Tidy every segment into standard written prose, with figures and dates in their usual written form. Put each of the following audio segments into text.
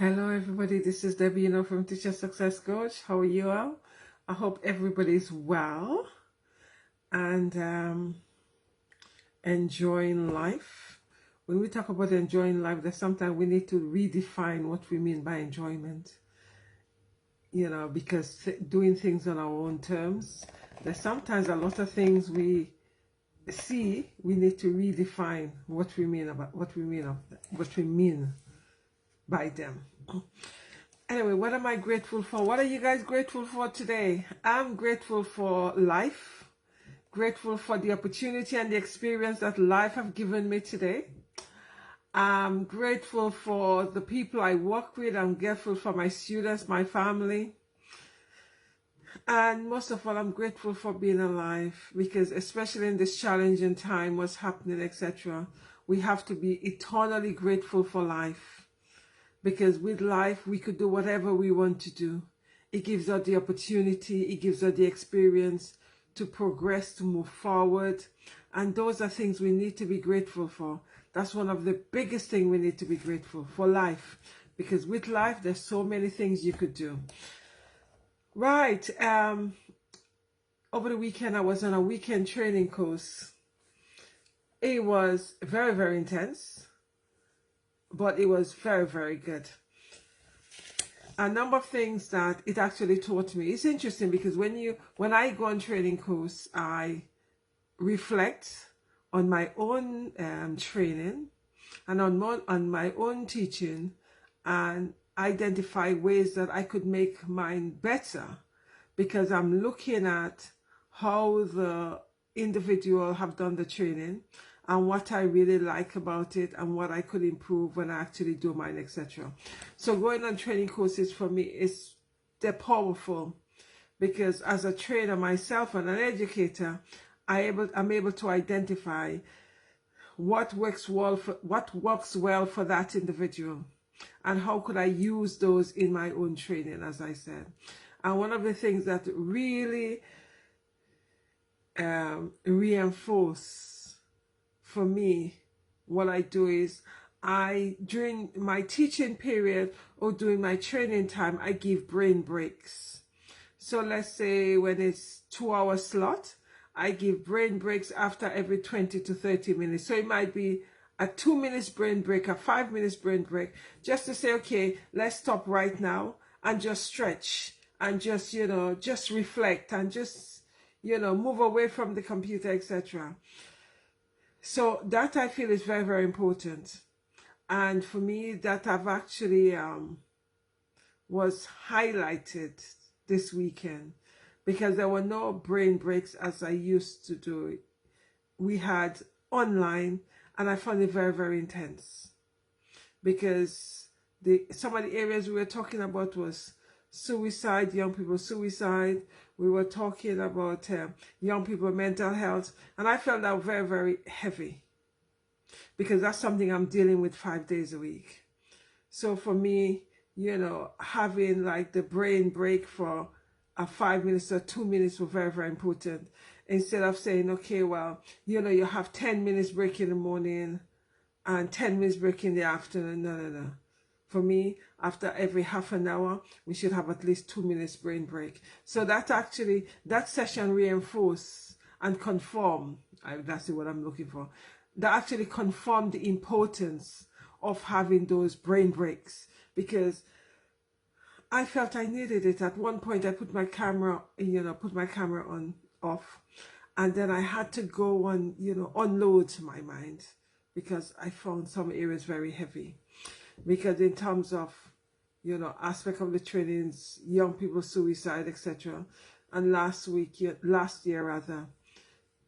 Hello, everybody. This is Debbie, from Teacher Success Coach. How are you all? I hope everybody's well and enjoying life. When we talk about enjoying life, there's sometimes we need to redefine what we mean by enjoyment. Because doing things on our own terms, there's sometimes a lot of things we see, we need to redefine what we mean by them. Anyway, what am I grateful for? What are you guys grateful for today? I'm grateful for life, grateful for the opportunity and the experience that life have given me today. I'm grateful for the people I work with. I'm grateful for my students, my family. And most of all, I'm grateful for being alive, because especially in this challenging time, what's happening, etc., we have to be eternally grateful for life. Because with life, we could do whatever we want to do. It gives us the opportunity, it gives us the experience to progress, to move forward. And those are things we need to be grateful for. That's one of the biggest things we need to be grateful for, life. Because with life, there's so many things you could do. Right. Over the weekend, I was on a weekend training course. It was very, very intense, but it was very, very good. A number of things that it actually taught me. It's interesting because when I go on training course, I reflect on my own training and on my own teaching, and identify ways that I could make mine better, because I'm looking at how the individual have done the training and what I really like about it and what I could improve when I actually do mine, etc. So going on training courses for me they're powerful, because as a trainer myself and an educator, I'm able to identify what works well for that individual, and how could I use those in my own training, as I said. And one of the things that really reinforce for me what I do is, during my teaching period or during my training time, I give brain breaks. So let's say when it's 2-hour slot, I give brain breaks after every 20 to 30 minutes. So it might be a 2 minutes brain break, a 5 minutes brain break, just to say, okay, let's stop right now and just stretch and just, just reflect and just, move away from the computer, etc. So that I feel is very, very important. And for me, that I've actually was highlighted this weekend, because there were no brain breaks as I used to do it. We had online, and I found it very, very intense, because some of the areas we were talking about was suicide, young people suicide. We were talking about young people mental health, and I felt that very, very heavy, because that's something I'm dealing with 5 days a week. So for me, having like the brain break for a 5 minutes or 2 minutes were very, very important. Instead of saying, okay, well, you have 10 minutes break in the morning and 10 minutes break in the afternoon. No. For me, after every half an hour, we should have at least 2 minutes brain break. So that session reinforce and confirm, that's what I'm looking for, that actually confirmed the importance of having those brain breaks, because I felt I needed it. At one point, I put my camera on off, and then I had to go on, unload my mind, because I found some areas very heavy. Because in terms of, aspect of the trainings, young people suicide, etc. And last year rather,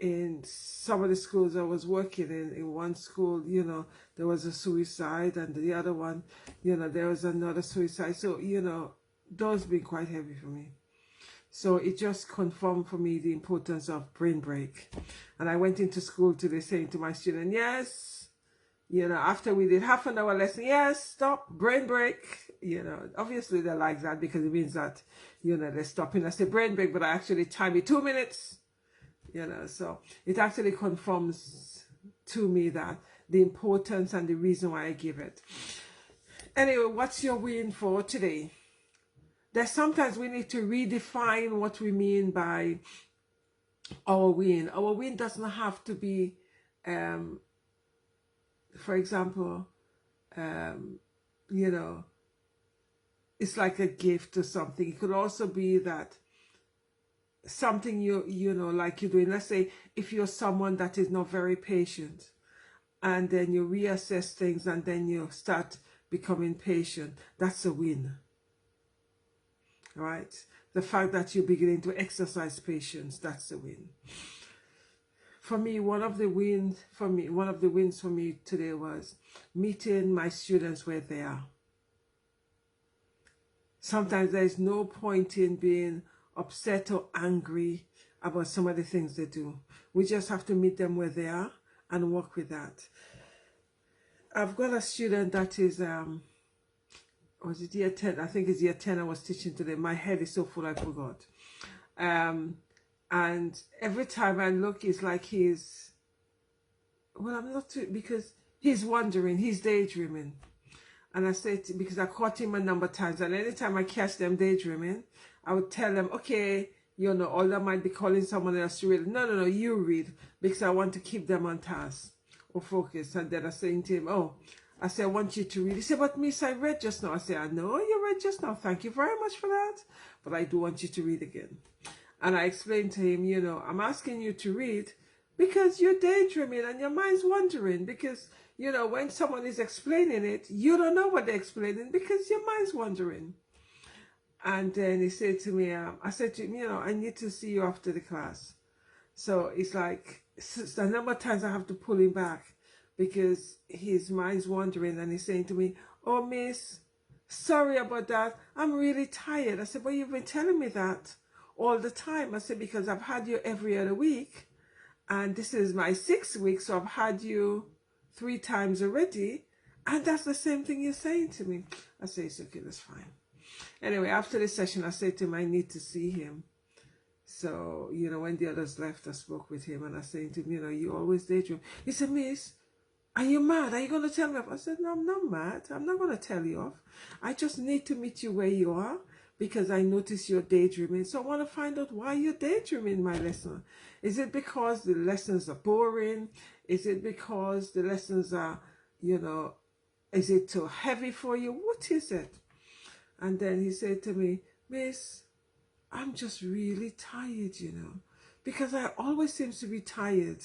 in some of the schools I was working in one school, there was a suicide, and the other one, there was another suicide. So, those been quite heavy for me. So it just confirmed for me the importance of brain break. And I went into school today saying to my student, yes, after we did half an hour lesson, yes, stop, brain break. Obviously they like that, because it means that, they're stopping. I say brain break, but I actually time it 2 minutes. So it actually confirms to me that the importance and the reason why I give it. Anyway, what's your win for today? There's sometimes we need to redefine what we mean by our win. Our win doesn't have to be, for example, you know, it's like a gift or something. It could also be that something you know, like you're doing. Let's say if you're someone that is not very patient, and then you reassess things and then you start becoming patient, that's a win, right? The fact that you're beginning to exercise patience, that's a win. For me, one of the wins for me today was meeting my students where they are. Sometimes there's no point in being upset or angry about some of the things they do. We just have to meet them where they are and work with that. I've got a student that is, was it year 10? I think it's year 10 I was teaching today. My head is so full I forgot. And every time I look, it's like he's, well, I'm not too, because he's wondering, he's daydreaming. And I said, because I caught him a number of times, and anytime I catch them daydreaming, I would tell them, okay, you know, Olga might be calling someone else to read. No, you read, because I want to keep them on task or focus. And then I saying to him, oh, I said, I want you to read. He said, but miss, I read just now. I said, I know you read just now. Thank you very much for that. But I do want you to read again. And I explained to him, you know, I'm asking you to read because you're daydreaming and your mind's wandering. Because, you know, when someone is explaining it, you don't know what they're explaining because your mind's wandering. And then he said to me, I said to him, you know, I need to see you after the class. So it's like, a number of times I have to pull him back because his mind's wandering, and he's saying to me, oh, miss, sorry about that. I'm really tired. I said, well, you've been telling me that all the time. I said, because I've had you every other week, and this is my 6th week, so I've had you 3 times already, and that's the same thing you're saying to me. I said, it's okay, that's fine. Anyway, after the session, I said to him, I need to see him. So, you know, when the others left, I spoke with him, and I said to him, you know, you always daydream. He said, miss, are you mad? Are you going to tell me off? I said, no, I'm not mad. I'm not going to tell you off. I just need to meet you where you are because I notice you're daydreaming. So I want to find out why you're daydreaming my lesson. Is it because the lessons are boring? Is it because the lessons are, you know, is it too heavy for you? What is it? And then he said to me, miss, I'm just really tired, you know, because I always seem to be tired.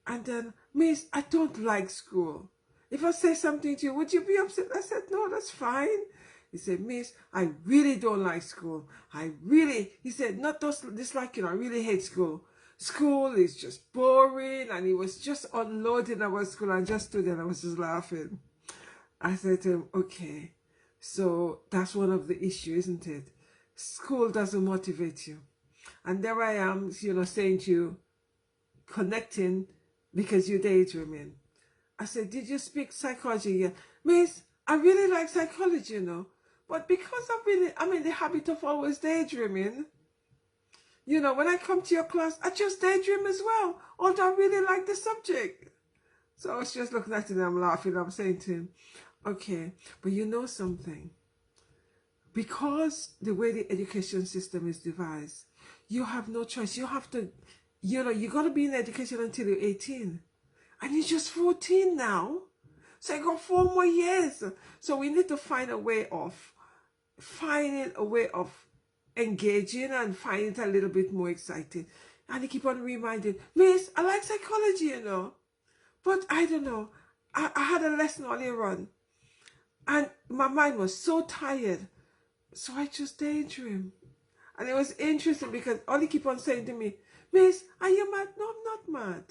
And then, miss, I don't like school. If I say something to you, would you be upset? I said, no, that's fine. He said, miss, I really don't like school. He said, not just disliking, I really hate school. School is just boring. And he was just unloading about school. I just stood there and I was just laughing. I said to him, okay, so that's one of the issues, isn't it? School doesn't motivate you. And there I am, you know, saying to you, connecting because you're daydreaming. I said, did you speak psychology yet? Miss, I really like psychology, you know. But because I'm in the habit of always daydreaming, you know, when I come to your class, I just daydream as well. Although I really like the subject. So I was just looking at him and I'm laughing. I'm saying to him, okay, but you know something. Because the way the education system is devised, you have no choice. You have to, you know, you got to be in education until you're 18. And you're just 14 now. So you got 4 more years. So we need to find a way of engaging and finding it a little bit more exciting. And he keep on reminding, miss, I like psychology, you know. But I don't know. I had a lesson earlier on. And my mind was so tired. So I just daydream. And it was interesting because all he keep on saying to me, miss, are you mad? No, I'm not mad.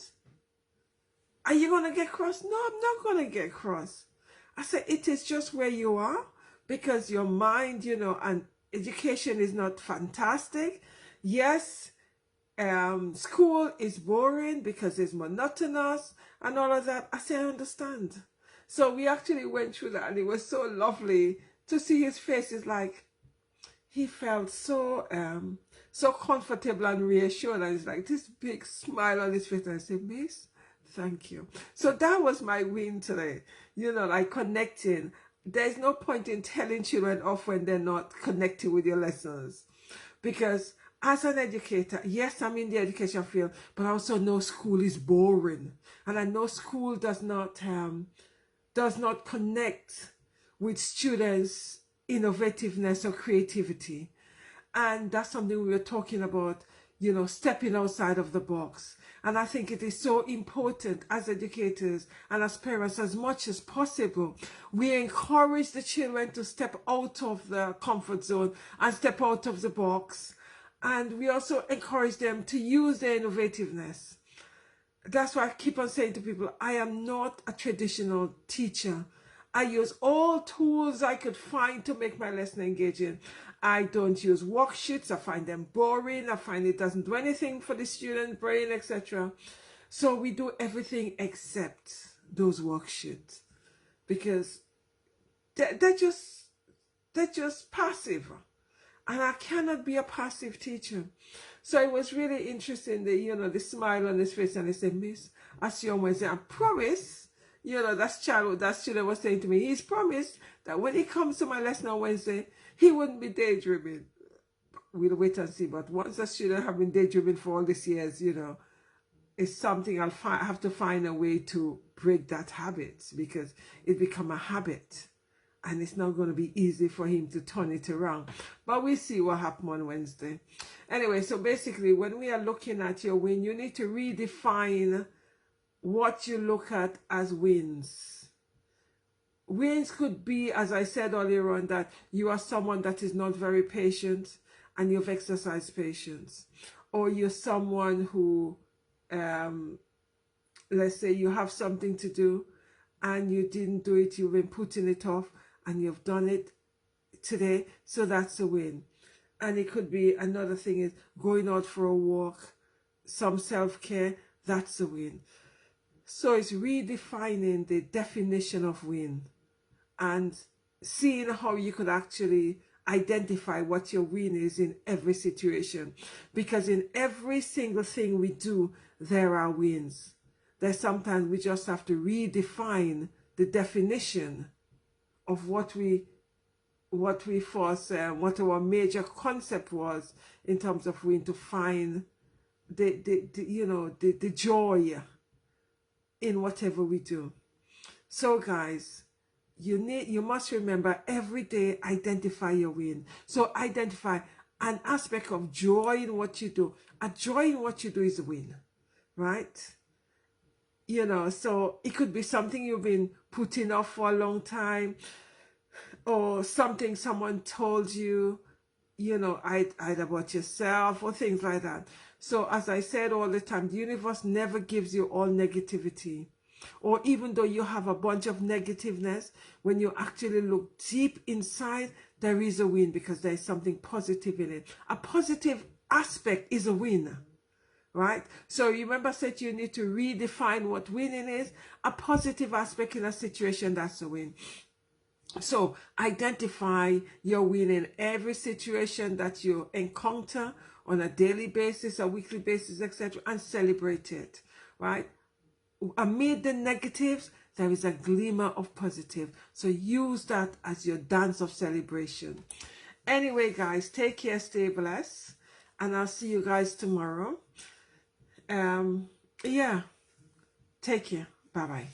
Are you going to get cross? No, I'm not going to get cross. I said, it is just where you are because your mind, you know, and education is not fantastic. Yes, school is boring because it's monotonous and all of that. I said, I understand. So we actually went through that and it was so lovely to see his face. It's like he felt so so comfortable and reassured, and it's like this big smile on his face. And I said, miss, thank you. So that was my win today, you know, like connecting there's no point in telling children off when they're not connected with your lessons. Because as an educator, yes, I'm in the education field, but I also know school is boring. And I know school does not connect with students' innovativeness or creativity. And that's something we were talking about, you know, stepping outside of the box. And I think it is so important as educators and as parents, as much as possible, we encourage the children to step out of the comfort zone and step out of the box. And we also encourage them to use their innovativeness. That's why I keep on saying to people, I am not a traditional teacher. I use all tools I could find to make my lesson engaging. I don't use worksheets. I find them boring. I find it doesn't do anything for the student brain, etc. So we do everything except those worksheets, because they're just passive. And I cannot be a passive teacher. So it was really interesting, the smile on his face, and he said, Miss, I see you on Wednesday. I promise, that student was saying to me, he's promised that when he comes to my lesson on Wednesday, he wouldn't be daydreaming. We'll wait and see. But once a student have been daydreaming for all these years, it's something I'll have to find a way to break that habit, because it become a habit. And it's not going to be easy for him to turn it around. But we'll see what happens on Wednesday. Anyway, so basically, when we are looking at your win, you need to redefine what you look at as wins. Wins could be, as I said earlier on, that you are someone that is not very patient and you've exercised patience. Or you're someone who, let's say you have something to do and you didn't do it, you've been putting it off, and you've done it today, so that's a win. And it could be, another thing is going out for a walk, some self-care, that's a win. So it's redefining the definition of win and seeing how you could actually identify what your win is in every situation. Because in every single thing we do, there are wins. There's sometimes we just have to redefine the definition of what our major concept was in terms of win, to find the joy in whatever we do. So guys, you must remember, every day identify your win. So identify an aspect of joy in what you do. A joy in what you do is a win, right? So it could be something you've been putting off for a long time, or something someone told you, either about yourself or things like that. So as I said all the time, the universe never gives you all negativity. Or even though you have a bunch of negativeness, when you actually look deep inside, there is a win, because there is something positive in it. A positive aspect is a win. Right? So you remember I said you need to redefine what winning is. A positive aspect in a situation, that's a win. So identify your win in every situation that you encounter on a daily basis, a weekly basis, etc., and celebrate it, right? Amid the negatives, there is a glimmer of positive. So use that as your dance of celebration. Anyway, guys, take care, stay blessed, and I'll see you guys tomorrow. Yeah, take care. Bye-bye.